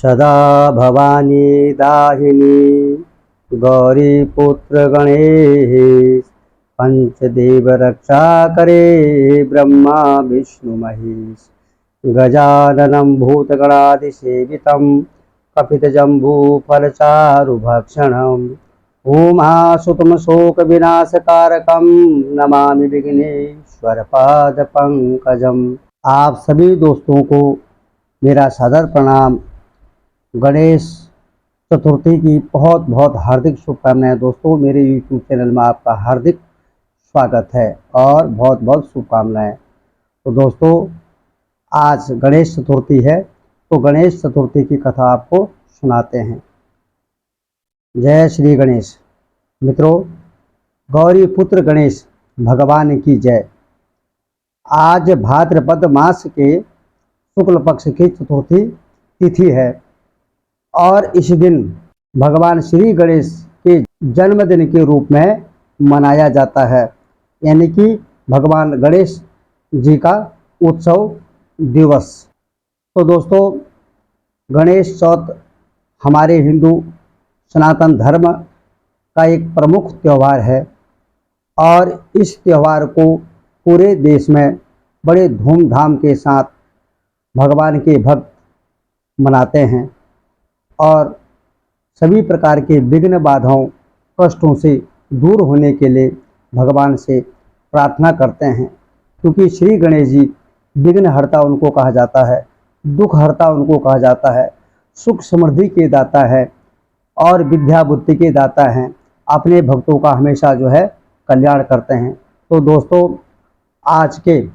सदा भवानी दाहिनी गौरीपुत्र गणेश, पंचदेव रक्षा करे ब्रह्मा विष्णु महेश। गजाननं भूतगणादिसेवितं कपितजम्बूफलचारुभक्षणम् उमासुतं शोकविनाशकारकं नमामि विघ्नेश्वरपादपङ्कजम्। आप सभी दोस्तों को मेरा सादर प्रणाम। गणेश चतुर्थी की बहुत बहुत हार्दिक शुभकामनाएं। दोस्तों, मेरे YouTube चैनल में आपका हार्दिक स्वागत है और बहुत बहुत शुभकामनाएं। तो दोस्तों, आज गणेश चतुर्थी है, तो गणेश चतुर्थी की कथा आपको सुनाते हैं। जय श्री गणेश। मित्रों, गौरी पुत्र गणेश भगवान की जय। आज भाद्रपद मास के शुक्ल पक्ष की चतुर्थी तिथि है और इस दिन भगवान श्री गणेश के जन्मदिन के रूप में मनाया जाता है, यानी कि भगवान गणेश जी का उत्सव दिवस। तो दोस्तों, गणेश चौथ हमारे हिंदू सनातन धर्म का एक प्रमुख त्यौहार है और इस त्यौहार को पूरे देश में बड़े धूमधाम के साथ भगवान के भक्त मनाते हैं और सभी प्रकार के विघ्न बाधाओं कष्टों से दूर होने के लिए भगवान से प्रार्थना करते हैं, क्योंकि श्री गणेश जी विघ्नहर्ता उनको कहा जाता है, दुखहर्ता उनको कहा जाता है, सुख समृद्धि के दाता है और विद्या बुद्धि के दाता हैं। अपने भक्तों का हमेशा जो है कल्याण करते हैं। तो दोस्तों, आज के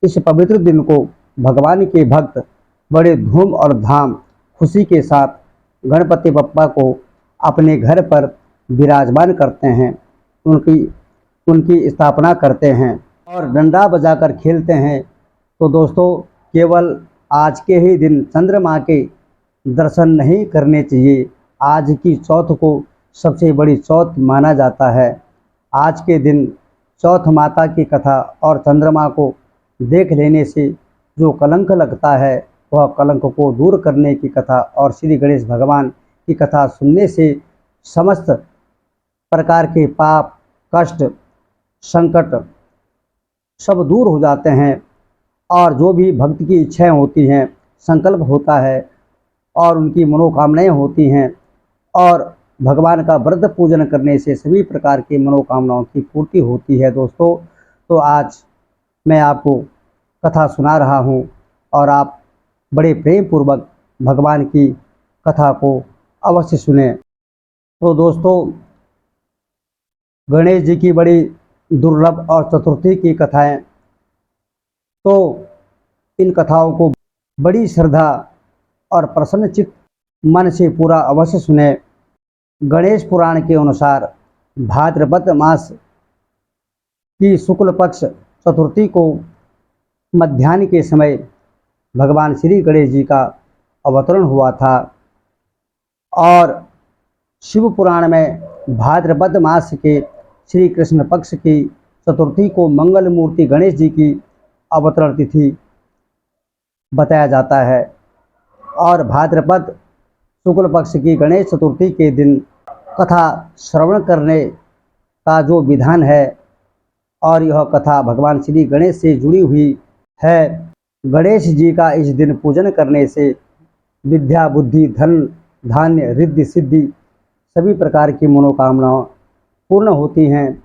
इस पवित्र दिन को भगवान के भक्त बड़े धूम और धाम खुशी के साथ गणपति बप्पा को अपने घर पर विराजमान करते हैं, उनकी स्थापना करते हैं और डंडा बजाकर खेलते हैं। तो दोस्तों, केवल आज के ही दिन चंद्रमा के दर्शन नहीं करने चाहिए। आज की चौथ को सबसे बड़ी चौथ माना जाता है। आज के दिन चौथ माता की कथा और चंद्रमा को देख लेने से जो कलंक लगता है, वह कलंक को दूर करने की कथा और श्री गणेश भगवान की कथा सुनने से समस्त प्रकार के पाप, कष्ट, संकट सब दूर हो जाते हैं और जो भी भक्त की इच्छाएं होती हैं, संकल्प होता है और उनकी मनोकामनाएं होती हैं और भगवान का व्रत पूजन करने से सभी प्रकार की मनोकामनाओं की पूर्ति होती है। दोस्तों, तो आज मैं आपको कथा सुना रहा हूँ और आप बड़े प्रेम पूर्वक भगवान की कथा को अवश्य सुने। तो दोस्तों, गणेश जी की बड़ी दुर्लभ और चतुर्थी की कथाएं, तो इन कथाओं को बड़ी श्रद्धा और प्रसन्नचित्त मन से पूरा अवश्य सुने। गणेश पुराण के अनुसार भाद्रपद मास की शुक्ल पक्ष चतुर्थी को मध्याह्न के समय भगवान श्री गणेश जी का अवतरण हुआ था और शिव पुराण में भाद्रपद मास के श्री कृष्ण पक्ष की चतुर्थी को मंगल मूर्ति गणेश जी की अवतरण तिथि बताया जाता है और भाद्रपद शुक्ल पक्ष की गणेश चतुर्थी के दिन कथा श्रवण करने का जो विधान है और यह कथा भगवान श्री गणेश से जुड़ी हुई है। गणेश जी का इस दिन पूजन करने से विद्या, बुद्धि, धन, धान्य, रिद्धि, सिद्धि सभी प्रकार की मनोकामनाएं पूर्ण होती हैं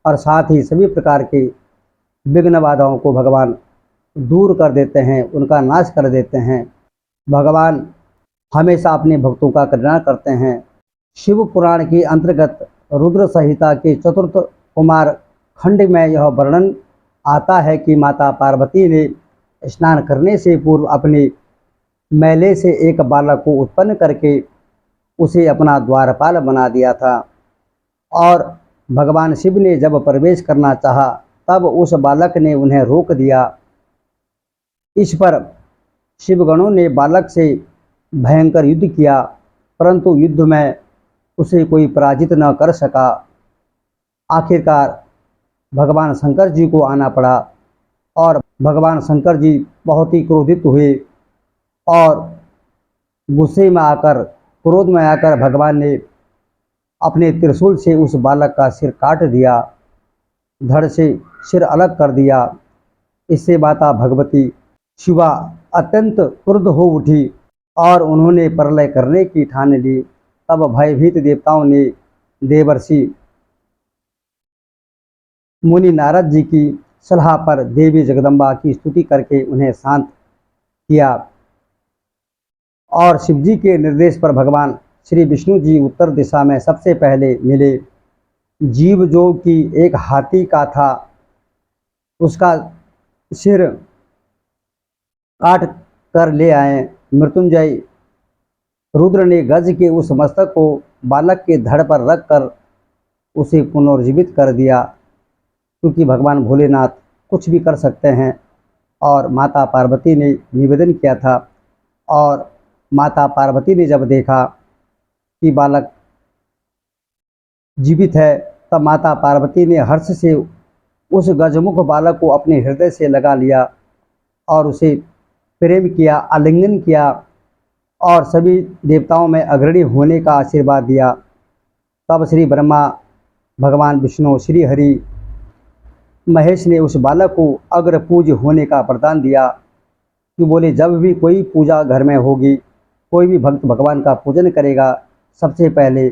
और साथ ही सभी प्रकार के विघ्न बाधाओं को भगवान दूर कर देते हैं, उनका नाश कर देते हैं। भगवान हमेशा अपने भक्तों का कल्याण करते हैं। शिव पुराण के अंतर्गत रुद्र संहिता के चतुर्थ कुमार खंड में यह वर्णन आता है कि माता पार्वती ने स्नान करने से पूर्व अपने मैले से एक बालक को उत्पन्न करके उसे अपना द्वारपाल बना दिया था और भगवान शिव ने जब प्रवेश करना चाहा तब उस बालक ने उन्हें रोक दिया। इस पर शिवगणों ने बालक से भयंकर युद्ध किया, परंतु युद्ध में उसे कोई पराजित न कर सका। आखिरकार भगवान शंकर जी को आना पड़ा और भगवान शंकर जी बहुत ही क्रोधित हुए और गुस्से में आकर, क्रोध में आकर भगवान ने अपने त्रिशूल से उस बालक का सिर काट दिया, धड़ से सिर अलग कर दिया। इससे माता भगवती शिवा अत्यंत क्रुद्ध हो उठी और उन्होंने प्रलय करने की ठान ली। तब भयभीत देवताओं ने देवर्षि मुनि नारद जी की सलाह पर देवी जगदम्बा की स्तुति करके उन्हें शांत किया और शिव जी के निर्देश पर भगवान श्री विष्णु जी उत्तर दिशा में सबसे पहले मिले। जीव जो कि एक हाथी का था, उसका सिर काट कर ले आए। मृत्युंजय रुद्र ने गज के उस मस्तक को बालक के धड़ पर रखकर उसे पुनर्जीवित कर दिया, क्योंकि भगवान भोलेनाथ कुछ भी कर सकते हैं। और माता पार्वती ने निवेदन किया था, और माता पार्वती ने जब देखा कि बालक जीवित है, तब माता पार्वती ने हर्ष से उस गजमुख बालक को अपने हृदय से लगा लिया और उसे प्रेम किया, आलिंगन किया और सभी देवताओं में अग्रणी होने का आशीर्वाद दिया। तब श्री ब्रह्मा, भगवान विष्णु, श्री हरि, महेश ने उस बालक को अग्र पूज्य होने का वरदान दिया कि बोले जब भी कोई पूजा घर में होगी, कोई भी भक्त भगवान का पूजन करेगा, सबसे पहले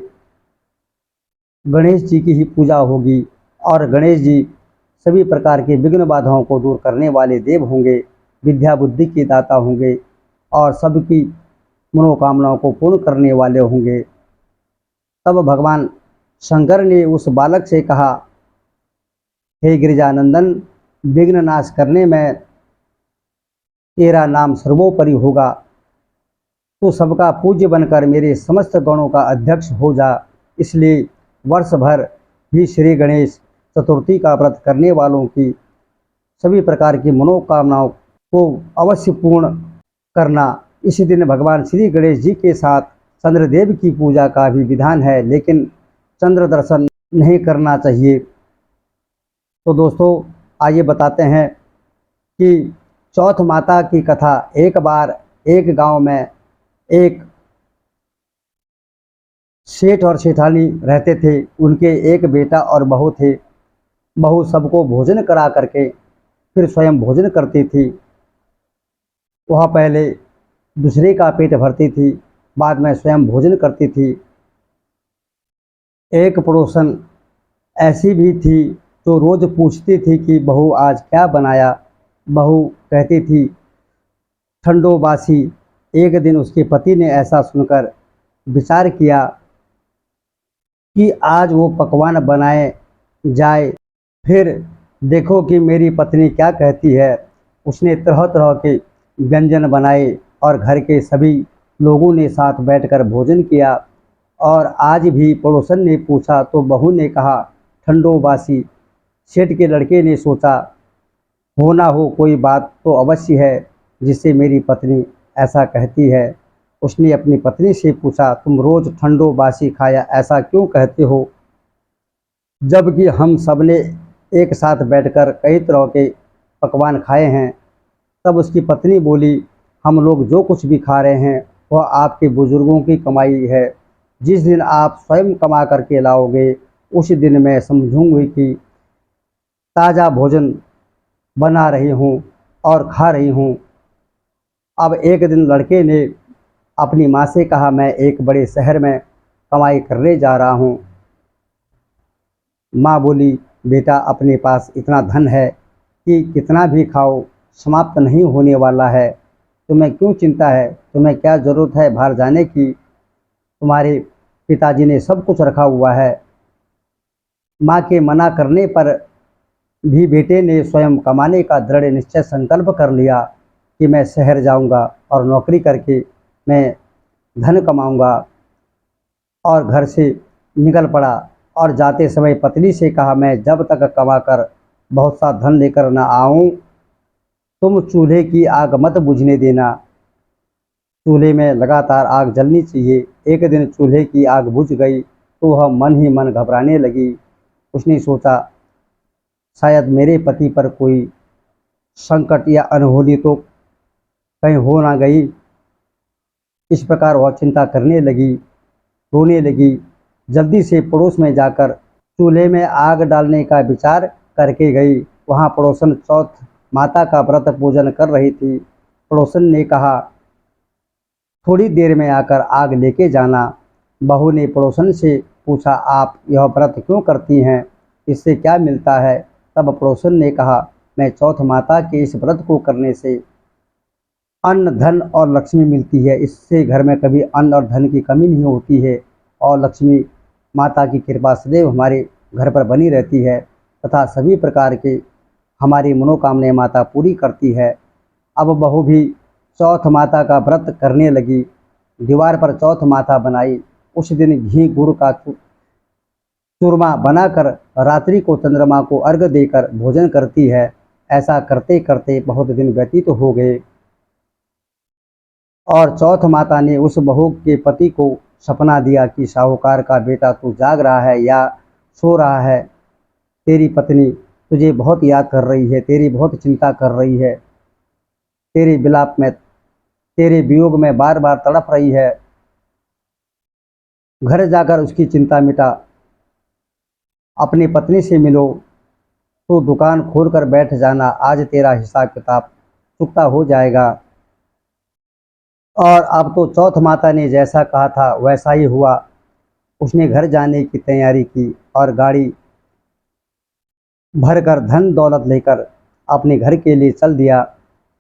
गणेश जी की ही पूजा होगी। और गणेश जी सभी प्रकार के विघ्न बाधाओं को दूर करने वाले देव होंगे, विद्या बुद्धि के दाता होंगे और सबकी मनोकामनाओं को पूर्ण करने वाले होंगे। तब भगवान शंकर ने उस बालक से कहा, हे गिरिजानंदन, विघ्न नाश करने में तेरा नाम सर्वोपरि होगा। तो सबका पूज्य बनकर मेरे समस्त गणों का अध्यक्ष हो जा। इसलिए वर्ष भर भी श्री गणेश चतुर्थी का व्रत करने वालों की सभी प्रकार की मनोकामनाओं को अवश्य पूर्ण करना। इसी दिन भगवान श्री गणेश जी के साथ चंद्रदेव की पूजा का भी विधान है, लेकिन चंद्र दर्शन नहीं करना चाहिए। तो दोस्तों, आइए बताते हैं कि चौथ माता की कथा। एक बार एक गांव में एक सेठ और सेठानी रहते थे। उनके एक बेटा और बहू थे। बहू सबको भोजन करा करके फिर स्वयं भोजन करती थी। वह पहले दूसरे का पेट भरती थी, बाद में स्वयं भोजन करती थी। एक पड़ोसन ऐसी भी थी जो रोज पूछती थी कि बहू आज क्या बनाया। बहू कहती थी ठंडो बासी। एक दिन उसके पति ने ऐसा सुनकर विचार किया कि आज वो पकवान बनाए जाए, फिर देखो कि मेरी पत्नी क्या कहती है। उसने तरह तरह के व्यंजन बनाए और घर के सभी लोगों ने साथ बैठकर भोजन किया। और आज भी पड़ोसन ने पूछा तो बहू ने कहा ठंडो बासी। सेठ के लड़के ने सोचा होना हो कोई बात तो अवश्य है जिससे मेरी पत्नी ऐसा कहती है। उसने अपनी पत्नी से पूछा तुम रोज ठंडो बासी खाया ऐसा क्यों कहते हो, जबकि हम सबने एक साथ बैठकर कई तरह के पकवान खाए हैं। तब उसकी पत्नी बोली हम लोग जो कुछ भी खा रहे हैं वह आपके बुजुर्गों की कमाई है। जिस दिन आप स्वयं कमा करके लाओगे उस दिन मैं समझूंगी कि ताज़ा भोजन बना रही हूँ और खा रही हूँ। अब एक दिन लड़के ने अपनी माँ से कहा मैं एक बड़े शहर में कमाई करने जा रहा हूँ। माँ बोली बेटा अपने पास इतना धन है कि कितना भी खाओ समाप्त नहीं होने वाला है, तुम्हें क्यों चिंता है, तुम्हें क्या ज़रूरत है बाहर जाने की, तुम्हारे पिताजी ने सब कुछ रखा हुआ है। माँ के मना करने पर भी बेटे ने स्वयं कमाने का दृढ़ निश्चय संकल्प कर लिया कि मैं शहर जाऊंगा और नौकरी करके मैं धन कमाऊंगा। और घर से निकल पड़ा और जाते समय पत्नी से कहा मैं जब तक कमा कर बहुत सा धन लेकर न आऊं तुम चूल्हे की आग मत बुझने देना। चूल्हे में लगातार आग जलनी चाहिए। एक दिन चूल्हे की आग बुझ गई तो वह मन ही मन घबराने लगी। उसने सोचा शायद मेरे पति पर कोई संकट या अनहोनी तो कहीं हो ना गई। इस प्रकार वह चिंता करने लगी, रोने लगी। जल्दी से पड़ोस में जाकर चूल्हे में आग डालने का विचार करके गई। वहाँ पड़ोसन चौथ माता का व्रत पूजन कर रही थी। पड़ोसन ने कहा, थोड़ी देर में आकर आग लेके जाना। बहू ने पड़ोसन से पूछा, आप यह व्रत क्यों करती हैं, इससे क्या मिलता है? तब पड़ोसन ने कहा, मैं चौथ माता के इस व्रत को करने से अन्न, धन और लक्ष्मी मिलती है। इससे घर में कभी अन्न और धन की कमी नहीं होती है और लक्ष्मी माता की कृपा सदैव हमारे घर पर बनी रहती है तथा सभी प्रकार के हमारी मनोकामनाएं माता पूरी करती है। अब बहू भी चौथ माता का व्रत करने लगी। दीवार पर चौथ माता बनाई। उस दिन घी गुड़ का चूरमा बनाकर रात्रि को चंद्रमा को अर्घ्य देकर भोजन करती है। ऐसा करते करते बहुत दिन व्यतीत हो गए और चौथ माता ने उस बहू के पति को सपना दिया कि साहूकार का बेटा तू जाग रहा है या सो रहा है। तेरी पत्नी तुझे बहुत याद कर रही है, तेरी बहुत चिंता कर रही है, तेरे विलाप में, तेरे वियोग में बार बार तड़प रही है। घर जाकर उसकी चिंता मिटा, अपनी पत्नी से मिलो, तो दुकान खोलकर बैठ जाना, आज तेरा हिसाब किताब चुकता हो जाएगा। और अब तो चौथ माता ने जैसा कहा था वैसा ही हुआ। उसने घर जाने की तैयारी की और गाड़ी भरकर धन दौलत लेकर अपने घर के लिए चल दिया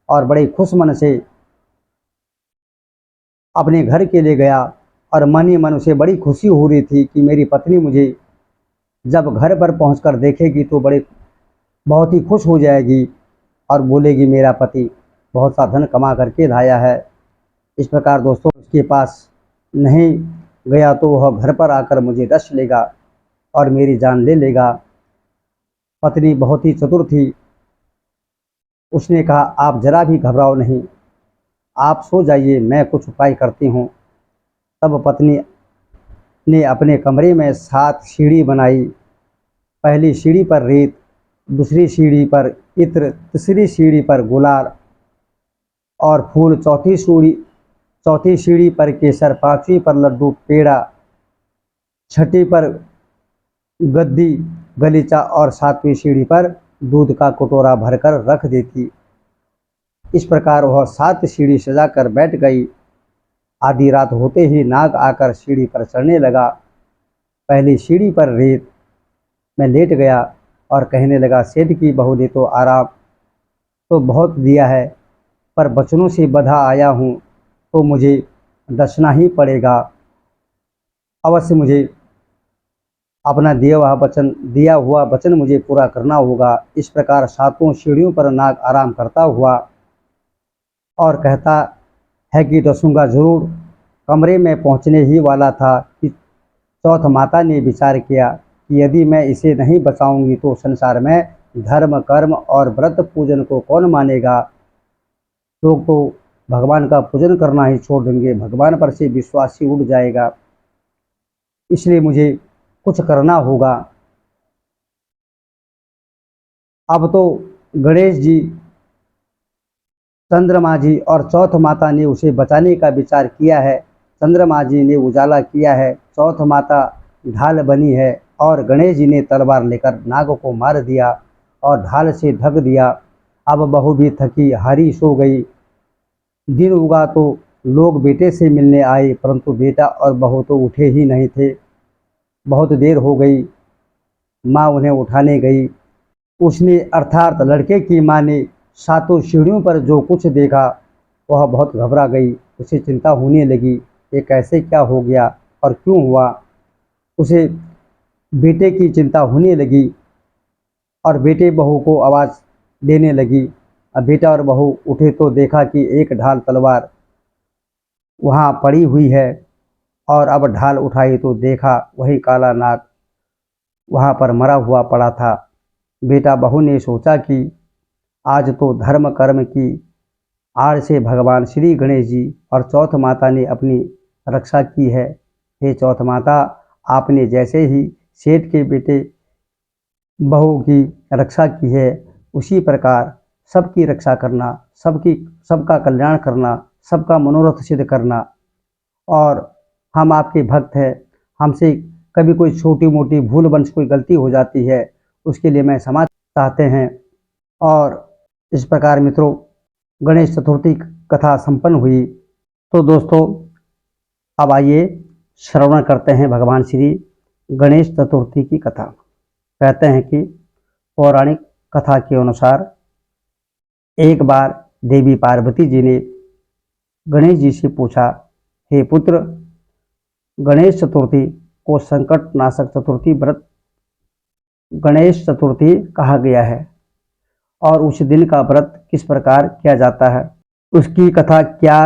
और बड़े खुश मन से अपने घर के लिए गया। और मन ही मन उसे बड़ी खुशी हो रही थी कि मेरी पत्नी मुझे जब घर पर पहुंचकर देखेगी तो बहुत ही खुश हो जाएगी और बोलेगी, मेरा पति बहुत सा धन कमा करके लाया है। इस प्रकार दोस्तों, उसके पास नहीं गया तो वह घर पर आकर मुझे डस लेगा और मेरी जान ले लेगा। पत्नी बहुत ही चतुर थी। उसने कहा, आप जरा भी घबराओ नहीं, आप सो जाइए, मैं कुछ उपाय करती हूँ। तब पत्नी ने अपने कमरे में 7 सीढ़ी बनाई। पहली सीढ़ी पर रेत, दूसरी सीढ़ी पर इत्र, तीसरी सीढ़ी पर गुलाल और फूल, चौथी सीढ़ी पर केसर, पांचवी पर लड्डू पेड़ा, छठी पर गद्दी गलीचा और 7वीं सीढ़ी पर दूध का कटोरा भरकर रख देती। इस प्रकार वह 7 सीढ़ी सजाकर बैठ गई। आधी रात होते ही नाग आकर सीढ़ी पर चढ़ने लगा। पहली सीढ़ी पर रेत में लेट गया और कहने लगा, सेठ की बहू ने तो आराम तो बहुत दिया है, पर बचनों से बंधा आया हूँ तो मुझे डसना ही पड़ेगा। अवश्य मुझे अपना दिया हुआ वचन मुझे पूरा करना होगा। इस प्रकार 7 सीढ़ियों पर नाग आराम करता हुआ और कहता है कि डसूंगा जरूर। कमरे में पहुंचने ही वाला था कि चौथ माता ने विचार किया कि यदि मैं इसे नहीं बचाऊंगी तो संसार में धर्म, कर्म और व्रत पूजन को कौन मानेगा। लोग तो भगवान का पूजन करना ही छोड़ देंगे, भगवान पर से विश्वास ही उठ जाएगा। इसलिए मुझे कुछ करना होगा। अब तो गणेश जी, चंद्रमा जी और चौथ माता ने उसे बचाने का विचार किया है। चंद्रमा जी ने उजाला किया है, चौथ माता ढाल बनी है और गणेश जी ने तलवार लेकर नाग को मार दिया और ढाल से ढक दिया। अब बहू भी थकी हारी सो गई। दिन उगा तो लोग बेटे से मिलने आए, परंतु बेटा और बहू तो उठे ही नहीं थे। बहुत देर हो गई। माँ उन्हें उठाने गई। उसने अर्थात लड़के की माँ ने 7 सीढ़ियों पर जो कुछ देखा वह बहुत घबरा गई। उसे चिंता होने लगी, ये कैसे क्या हो गया और क्यों हुआ। उसे बेटे की चिंता होने लगी और बेटे बहू को आवाज़ देने लगी। अब बेटा और बहू उठे तो देखा कि एक ढाल तलवार वहाँ पड़ी हुई है और अब ढाल उठाई तो देखा वही काला नाग वहाँ पर मरा हुआ पड़ा था। बेटा बहू ने सोचा कि आज तो धर्म कर्म की आड़ से भगवान श्री गणेश जी और चौथ माता ने अपनी रक्षा की है। हे चौथ माता, आपने जैसे ही सेठ के बेटे बहू की रक्षा की है, उसी प्रकार सबकी रक्षा करना, सबका कल्याण करना, सबका मनोरथ सिद्ध करना, और हम आपके भक्त हैं। हमसे कभी कोई छोटी मोटी भूल वंश कोई गलती हो जाती है, उसके लिए मैं क्षमा चाहते हैं। और इस प्रकार मित्रों, गणेश चतुर्थी कथा संपन्न हुई। तो दोस्तों, अब आइए श्रवण करते हैं भगवान श्री गणेश चतुर्थी की कथा। कहते हैं कि पौराणिक कथा के अनुसार एक बार देवी पार्वती जी ने गणेश जी से पूछा, हे पुत्र, गणेश चतुर्थी को संकट नाशक चतुर्थी व्रत गणेश चतुर्थी कहा गया है और उस दिन का व्रत किस प्रकार किया जाता है, उसकी कथा क्या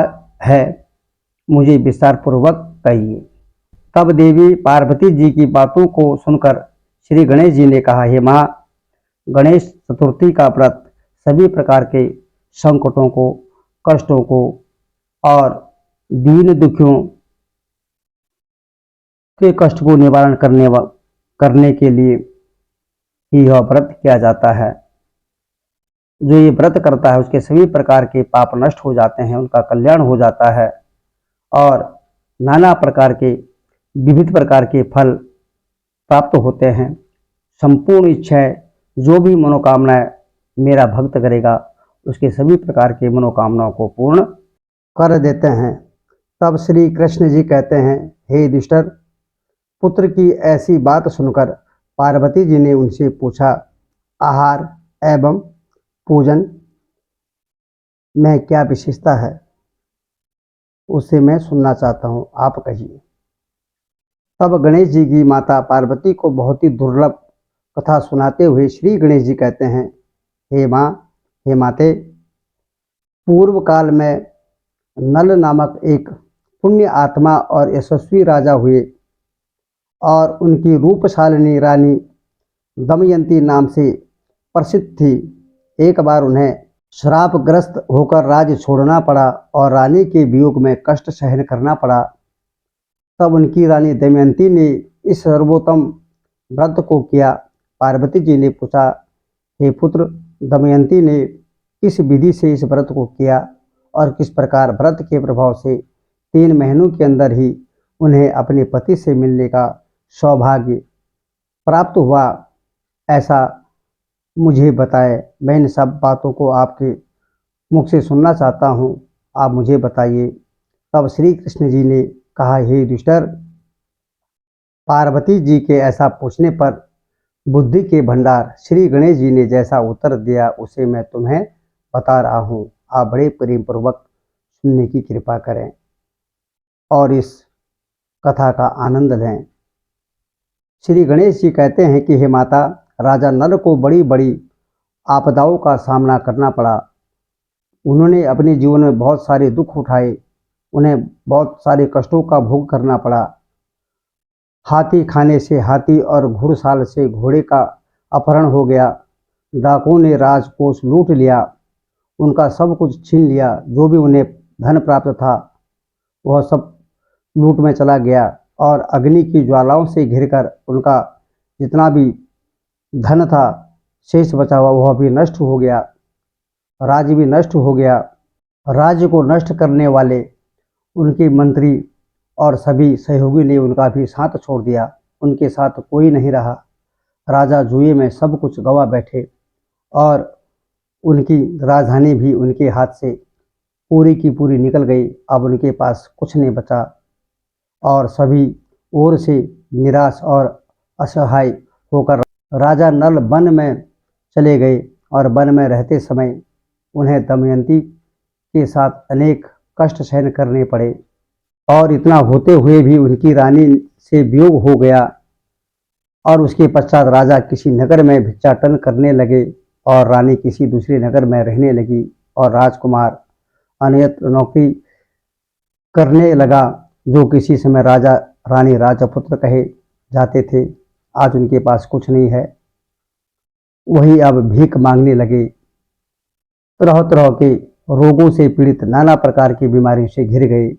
है, मुझे विस्तार पूर्वक कहिए। तब देवी पार्वती जी की बातों को सुनकर श्री गणेश जी ने कहा, हे माँ, गणेश चतुर्थी का व्रत सभी प्रकार के संकटों को, कष्टों को और दीन दुखियों के कष्ट को निवारण करने के लिए ही यह व्रत किया जाता है। जो ये व्रत करता है उसके सभी प्रकार के पाप नष्ट हो जाते हैं, उनका कल्याण हो जाता है और नाना प्रकार के विविध प्रकार के फल प्राप्त होते हैं। संपूर्ण इच्छाएं, जो भी मनोकामनाएं मेरा भक्त करेगा, उसके सभी प्रकार के मनोकामनाओं को पूर्ण कर देते हैं। तब श्री कृष्ण जी कहते हैं, हे युधिष्ठिर, पुत्र की ऐसी बात सुनकर पार्वती जी ने उनसे पूछा, आहार एवं पूजन में क्या विशेषता है, उसे मैं सुनना चाहता हूँ, आप कहिए। तब गणेश जी की माता पार्वती को बहुत ही दुर्लभ कथा सुनाते हुए श्री गणेश जी कहते हैं, हे माँ, हे माते, पूर्व काल में नल नामक एक पुण्य आत्मा और यशस्वी राजा हुए और उनकी रूपशालिनी रानी दमयंती नाम से प्रसिद्ध थी। एक बार उन्हें श्रापग्रस्त होकर राज्य छोड़ना पड़ा और रानी के वियोग में कष्ट सहन करना पड़ा। तब उनकी रानी दमयंती ने इस सर्वोत्तम व्रत को किया। पार्वती जी ने पूछा, हे पुत्र, दमयंती ने किस विधि से इस व्रत को किया और किस प्रकार व्रत के प्रभाव से 3 महीनों के अंदर ही उन्हें अपने पति से मिलने का सौभाग्य प्राप्त हुआ, ऐसा मुझे बताए। मैं इन सब बातों को आपके मुख से सुनना चाहता हूँ, आप मुझे बताइए। तब श्री कृष्ण जी ने कहा, हे युधिष्ठिर, पार्वती जी के ऐसा पूछने पर बुद्धि के भंडार श्री गणेश जी ने जैसा उत्तर दिया उसे मैं तुम्हें बता रहा हूँ। आप बड़े प्रेम पूर्वक सुनने की कृपा करें और इस कथा का आनंद लें। श्री गणेश जी कहते हैं कि हे माता, राजा नल को बड़ी बड़ी आपदाओं का सामना करना पड़ा। उन्होंने अपने जीवन में बहुत सारे दुख उठाए, उन्हें बहुत सारे कष्टों का भोग करना पड़ा। हाथी खाने से हाथी और घुड़साल से घोड़े का अपहरण हो गया। डाकुओं ने राजकोष लूट लिया, उनका सब कुछ छीन लिया। जो भी उन्हें धन प्राप्त था वह सब लूट में चला गया और अग्नि की ज्वालाओं से घिरकर उनका जितना भी धन था शेष बचा हुआ वह भी नष्ट हो गया, राज्य भी नष्ट हो गया। राज्य को नष्ट करने वाले उनके मंत्री और सभी सहयोगी ने उनका भी साथ छोड़ दिया, उनके साथ कोई नहीं रहा। राजा जुए में सब कुछ गवा बैठे और उनकी राजधानी भी उनके हाथ से पूरी की पूरी निकल गई। अब उनके पास कुछ नहीं बचा और सभी ओर से निराश और असहाय होकर राजा नल वन में चले गए और वन में रहते समय उन्हें दमयंती के साथ अनेक कष्ट सहन करने पड़े और इतना होते हुए भी उनकी रानी से वियोग हो गया। और उसके पश्चात राजा किसी नगर में भिक्षाटन करने लगे और रानी किसी दूसरे नगर में रहने लगी और राजकुमार अन्यत्र नौकरी करने लगा, जो किसी समय राजा रानी राजपुत्र कहे जाते थे। आज उनके पास कुछ नहीं है, वही अब भीख मांगने लगे। तरह तरह के रोगों से पीड़ित, नाना प्रकार की बीमारियों से घिर गए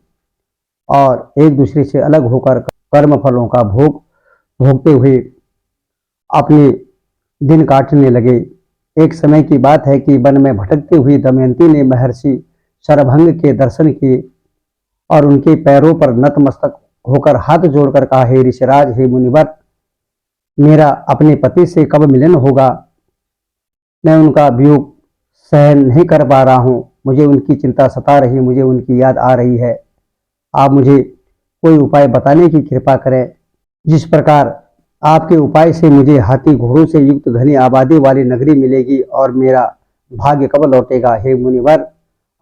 और एक दूसरे से अलग होकर कर्म फलों का भोग भोगते हुए अपने दिन काटने लगे। एक समय की बात है कि वन में भटकती हुई दमयंती ने महर्षि शरभंग के दर्शन किए और उनके पैरों पर नतमस्तक होकर हाथ जोड़कर कहा, हे ऋषिराज, हे मुनिवर, मेरा अपने पति से कब मिलन होगा? मैं उनका वियोग सहन नहीं कर पा रहा हूँ। मुझे उनकी चिंता सता रही, मुझे उनकी याद आ रही है। आप मुझे कोई उपाय बताने की कृपा करें, जिस प्रकार आपके उपाय से मुझे हाथी घोड़ों से युक्त घनी आबादी वाली नगरी मिलेगी और मेरा भाग्य कब लौटेगा? हे मुनिवर,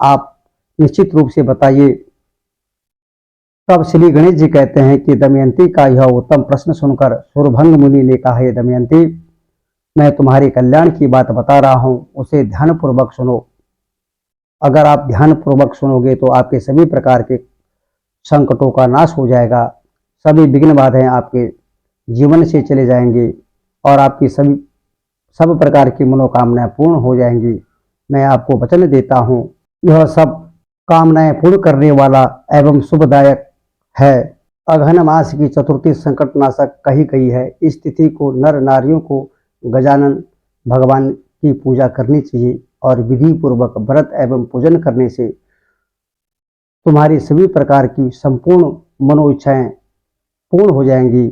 आप निश्चित रूप से बताइए। तब श्री गणेश जी कहते हैं कि दमयंती का यह उत्तम प्रश्न सुनकर सूरभंग मुनि ने कहा, हे दमयंती, मैं तुम्हारे कल्याण की बात बता रहा हूं, उसे ध्यानपूर्वक सुनो। अगर आप ध्यानपूर्वक सुनोगे तो आपके सभी प्रकार के संकटों का नाश हो जाएगा, सभी विघ्न बाधाएं आपके जीवन से चले जाएंगे और आपकी सभी सब प्रकार की मनोकामनाएं पूर्ण हो जाएंगी। मैं आपको वचन देता हूँ, यह सब कामनाएं पूर्ण करने वाला एवं शुभदायक है। अघन मास की चतुर्थी संकटनाशक कही गई है। इस तिथि को नर नारियों को गजानन भगवान की पूजा करनी चाहिए और विधि पूर्वक व्रत एवं पूजन करने से तुम्हारी सभी प्रकार की संपूर्ण मनोइच्छाएं पूर्ण हो जाएंगी।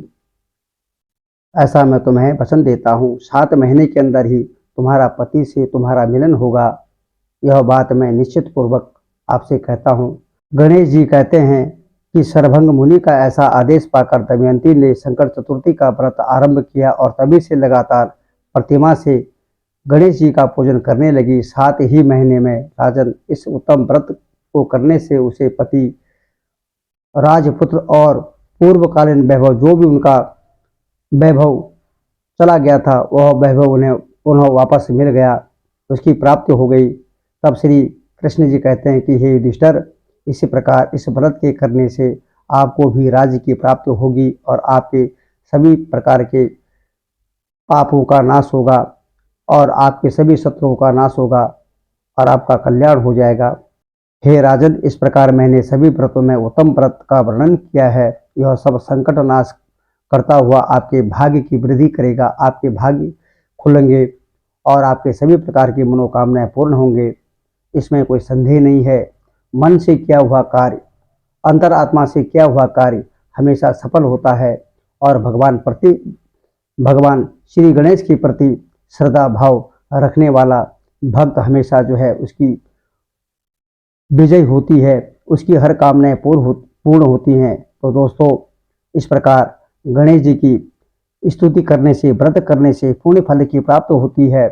ऐसा मैं तुम्हें वचन देता हूँ। 7 महीने के अंदर ही तुम्हारा पति से तुम्हारा मिलन होगा, यह बात मैं निश्चित पूर्वक आपसे कहता हूँ। गणेश जी कहते हैं कि सरभंग मुनि का ऐसा आदेश पाकर दमयंती ने संकट चतुर्थी का व्रत आरंभ किया और तभी से लगातार प्रतिमा से गणेश जी का पूजन करने लगी। 7 ही महीने में राजन इस उत्तम व्रत को करने से उसे पति, राजपुत्र और पूर्वकालीन वैभव, जो भी उनका वैभव चला गया था, वह वैभव उन्हें वापस मिल गया, उसकी प्राप्ति हो गई। तब श्री कृष्ण जी कहते हैं कि हे युधिष्ठिर, इसी प्रकार इस व्रत के करने से आपको भी राज्य की प्राप्ति होगी और आपके सभी प्रकार के पापों का नाश होगा और आपके सभी शत्रुओं का नाश होगा और आपका कल्याण हो जाएगा। हे राजन, इस प्रकार मैंने सभी व्रतों में उत्तम व्रत का वर्णन किया है। यह सब संकट नाश करता हुआ आपके भाग्य की वृद्धि करेगा, आपके भाग्य खुलेंगे और आपके सभी प्रकार की मनोकामनाएं पूर्ण होंगे, इसमें कोई संदेह नहीं है। मन से किया हुआ कार्य, अंतरात्मा से किया हुआ कार्य हमेशा सफल होता है और भगवान श्री गणेश के प्रति श्रद्धा भाव रखने वाला भक्त हमेशा जो है उसकी विजय होती है, उसकी हर कामनाएं पूर्ण होती हैं। तो दोस्तों, इस प्रकार गणेश जी की स्तुति करने से, व्रत करने से पुण्य फल की प्राप्ति होती है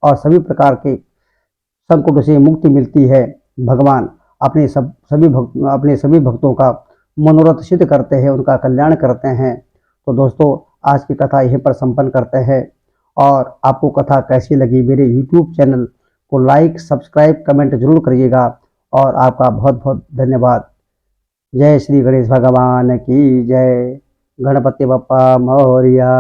और सभी प्रकार के संकटों से मुक्ति मिलती है। भगवान अपने सभी भक्तों का मनोरथ सिद्ध करते हैं, उनका कल्याण करते हैं। तो दोस्तों, आज की कथा यहीं पर संपन्न करते हैं और आपको कथा कैसी लगी मेरे YouTube चैनल को लाइक, सब्सक्राइब, कमेंट जरूर करिएगा और आपका बहुत बहुत धन्यवाद। जय श्री गणेश भगवान की जय। गणपति बप्पा मोरया।